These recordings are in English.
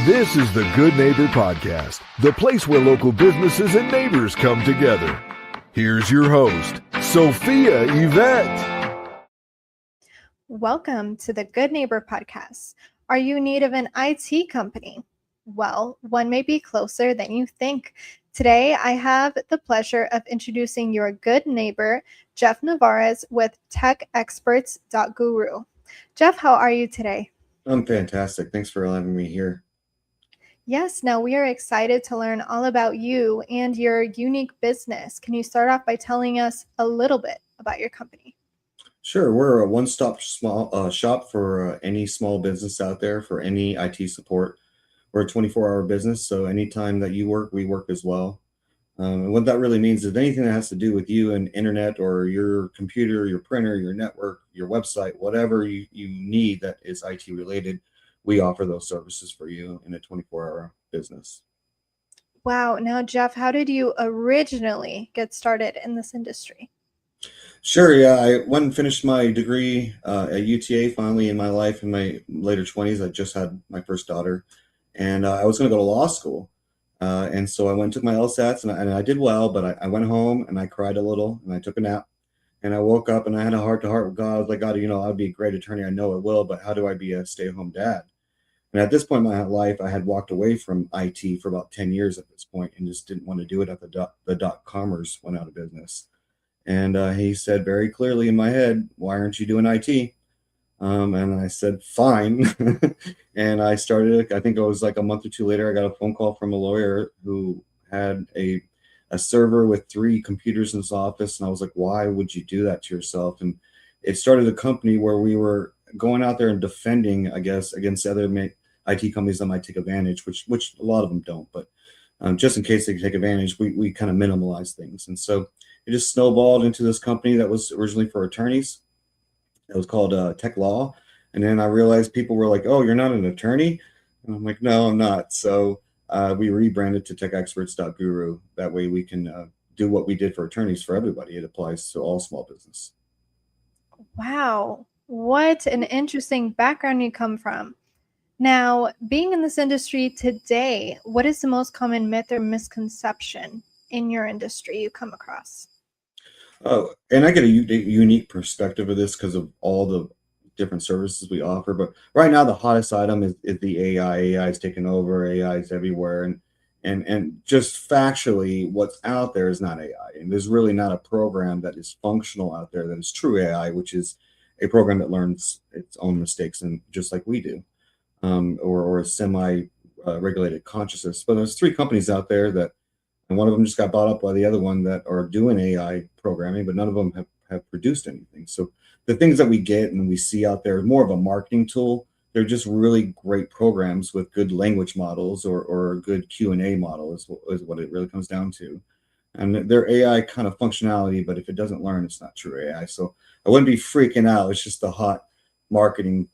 This is the Good Neighbor Podcast, the place where local businesses and neighbors come together. Here's your host, Sophia Yvette. Welcome to the Good Neighbor Podcast. Are you in need of an IT company? Well, one may be closer than you think. Today, I have the pleasure of introducing your good neighbor, Jeff Navarez with TechExprts.guru. Jeff, how are you today? I'm fantastic. Thanks for having me here. Yes, now we are excited to learn all about you and your unique business. Can you start off by telling us a little bit about your company? Sure. We're a one-stop shop for any small business out there for any IT support. We're a 24-hour business, so anytime that you work, we work as well. And what that really means is anything that has to do with you and internet or your computer, your printer, your network, your website, whatever you need that is IT related, we offer those services for you in a 24-hour business. Wow. Now, Jeff, how did you originally get started in this industry? Sure. Yeah. I went and finished my degree at UTA finally in my life in my later 20s. I just had my first daughter and I was going to go to law school. And so I went and took my LSATs and I did well, but I went home and I cried a little and I took a nap and I woke up and I had a heart-to-heart with God. I was like, God, I'd be a great attorney. I know it will, but how do I be a stay-at-home dad? And at this point in my life, I had walked away from IT for about 10 years at this point and just didn't want to do it at the dot-comers went out of business. And he said very clearly in my head, why aren't you doing IT? And I said, fine. And I started, I think it was like a month or two later, I got a phone call from a lawyer who had a server with 3 computers in his office. And I was like, why would you do that to yourself? And it started a company where we were going out there and defending, I guess, against other IT companies that might take advantage, which a lot of them don't. But just in case they take advantage, we kind of minimalize things. And so it just snowballed into this company that was originally for attorneys. It was called Tech Law. And then I realized people were like, oh, you're not an attorney? And I'm like, no, I'm not. So we rebranded to TechExprts.guru. That way we can do what we did for attorneys for everybody. It applies to all small business. Wow. What an interesting background you come from. Now, being in this industry today, what is the most common myth or misconception in your industry you come across? Oh, and I get a unique perspective of this because of all the different services we offer. But right now, the hottest item is the AI. AI is taking over. AI is everywhere. And just factually, what's out there is not AI. And there's really not a program that is functional out there that is true AI, which is a program that learns its own mistakes and just like we do, or a semi-regulated consciousness. But there's 3 companies out there and one of them just got bought up by the other one that are doing AI programming, but none of them have produced anything. So the things that we get and we see out there are more of a marketing tool. They're just really great programs with good language models or a good Q&A model is what it really comes down to. And they're AI kind of functionality, but if it doesn't learn, it's not true AI. So I wouldn't be freaking out. It's just a hot marketing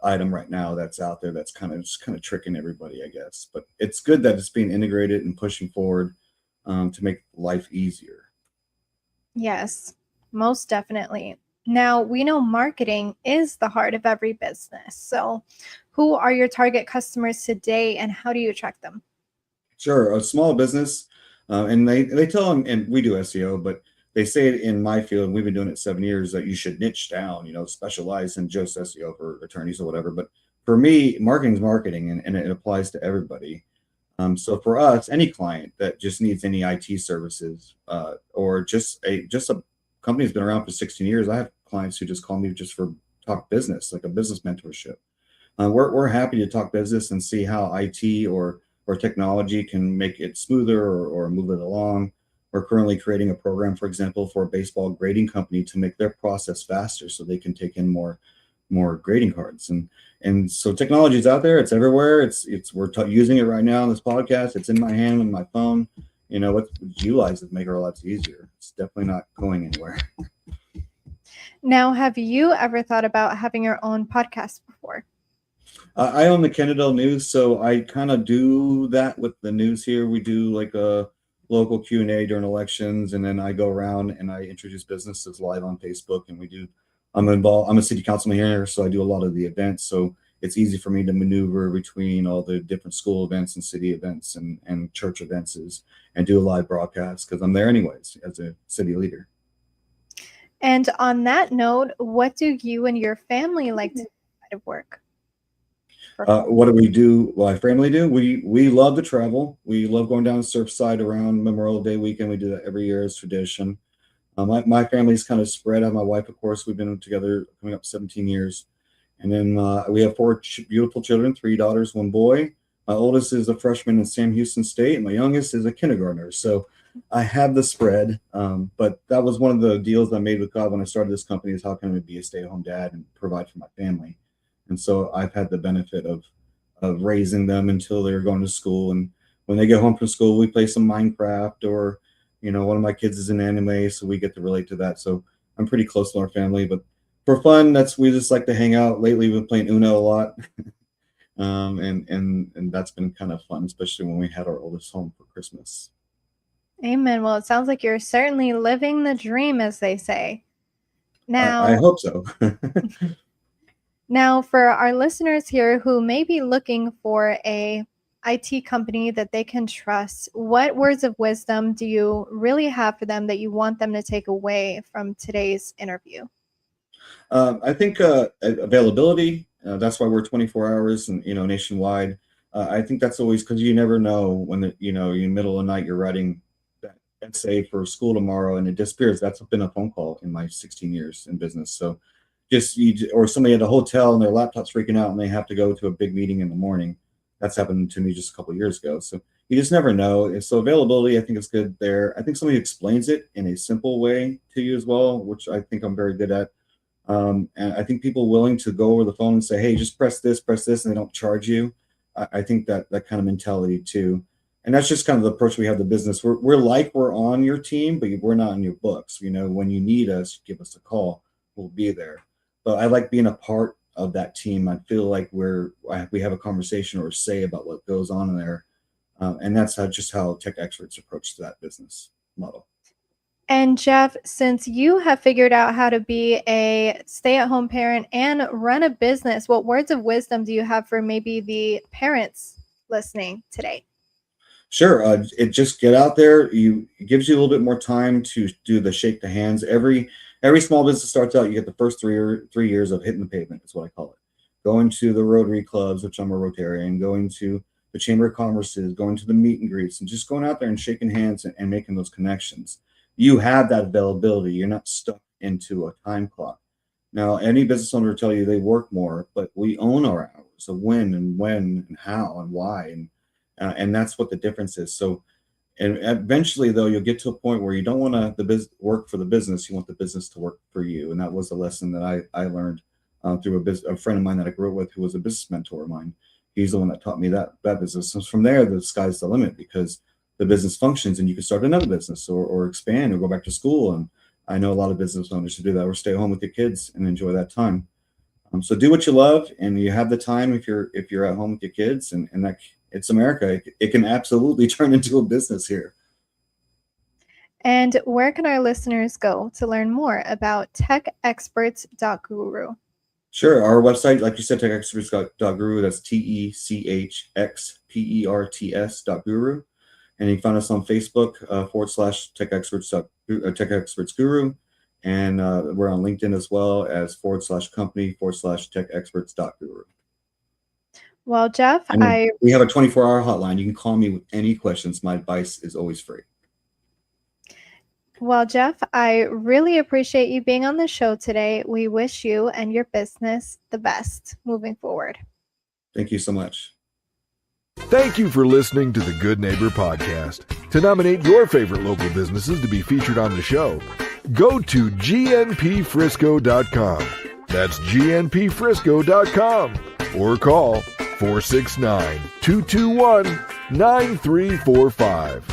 item right now that's out there that's kind of tricking everybody, I guess. But it's good that it's being integrated and pushing forward to make life easier. Yes, most definitely. Now, we know marketing is the heart of every business. So who are your target customers today and how do you attract them? Sure. A small business, and they tell them, and we do SEO, but they say it in my field, and we've been doing it 7 years, that you should niche down, specialize in just SEO for attorneys or whatever. But for me, marketing is marketing, and it applies to everybody. So for us, any client that just needs any IT services, or just a company that's been around for 16 years, I have clients who just call me just for talk business, like a business mentorship. We're happy to talk business and see how IT or technology can make it smoother or move it along. We're currently creating a program, for example, for a baseball grading company to make their process faster so they can take in more grading cards. And so technology is out there. It's everywhere. We're using it right now on this podcast. It's in my hand and my phone. Let's utilize it to make our lives easier. It's definitely not going anywhere. Now, have you ever thought about having your own podcast before? I own the Kennedale News, so I kind of do that with the news here. We do like a local Q&A during elections, and then I go around and I introduce businesses live on Facebook, and I'm involved. I'm a city councilman here, so I do a lot of the events. So it's easy for me to maneuver between all the different school events and city events and church events and do a live broadcast because I'm there anyways as a city leader. And on that note, what do you and your family like to do outside of work? What do we do? Well, my family do. We love to travel. We love going down to Surfside around Memorial Day weekend. We do that every year as tradition. My family's kind of spread out. My wife, of course, we've been together coming up 17 years. And then we have 4 beautiful children, 3 daughters, 1 boy. My oldest is a freshman in Sam Houston State, and my youngest is a kindergartner. So I have the spread. But that was one of the deals I made with God when I started this company is how can I be a stay-at-home dad and provide for my family. And so I've had the benefit of raising them until they're going to school. And when they get home from school, we play some Minecraft or, one of my kids is in anime, so we get to relate to that. So I'm pretty close to our family, but for fun, we just like to hang out. Lately, we've been playing Uno a lot. And that's been kind of fun, especially when we had our oldest home for Christmas. Amen. Well, it sounds like you're certainly living the dream, as they say. Now, I hope so. Now, for our listeners here who may be looking for a IT company that they can trust, what words of wisdom do you really have for them that you want them to take away from today's interview? I think availability. That's why we're 24 hours and nationwide. I think that's always because you never know when you're in the middle of the night you're writing that essay for school tomorrow and it disappears. That's been a phone call in my 16 years in business. So or somebody at a hotel and their laptop's freaking out and they have to go to a big meeting in the morning. That's happened to me just a couple of years ago. So you just never know. So availability, I think is good there. I think somebody explains it in a simple way to you as well, which I think I'm very good at. And I think people willing to go over the phone and say, hey, just press this, and they don't charge you. I think that kind of mentality too. And that's just kind of the approach we have to business. We're like we're on your team, but we're not in your books. When you need us, give us a call. We'll be there. But I like being a part of that team. I feel like we have a conversation or a say about what goes on in there. And that's just how Tech Experts approach that business model. And Jeff, since you have figured out how to be a stay-at-home parent and run a business, what words of wisdom do you have for maybe the parents listening today? Sure. It just get out there. It gives you a little bit more time to do the shake the hands. Every small business starts out, you get the first 3 years of hitting the pavement, is what I call it. Going to the Rotary clubs, which I'm a Rotarian, going to the Chamber of Commerce's, going to the meet and greets, and just going out there and shaking hands and making those connections. You have that availability. You're not stuck into a time clock. Now, any business owner will tell you they work more, but we own our hours of when and how and why. And that's what the difference is. So, and eventually, though, you'll get to a point where you don't want to work for the business. You want the business to work for you. And that was a lesson that I learned through a friend of mine that I grew up with who was a business mentor of mine. He's the one that taught me that business. So from there, the sky's the limit because the business functions and you can start another business or expand or go back to school. And I know a lot of business owners who do that or stay home with your kids and enjoy that time. So do what you love and you have the time if you're at home with your kids and that it's America. It can absolutely turn into a business here. And where can our listeners go to learn more about TechExprts.guru? Sure. Our website, like you said, TechExperts.guru, that's TechExperts.guru. And you can find us on Facebook /TechExperts.guru. And we're on LinkedIn as well as /company/TechExperts.guru. Well, Jeff, we have a 24-hour hotline. You can call me with any questions. My advice is always free. Well, Jeff, I really appreciate you being on the show today. We wish you and your business the best moving forward. Thank you so much. Thank you for listening to the Good Neighbor Podcast. To nominate your favorite local businesses to be featured on the show, go to gnpfrisco.com. That's gnpfrisco.com or call 469-221-9345.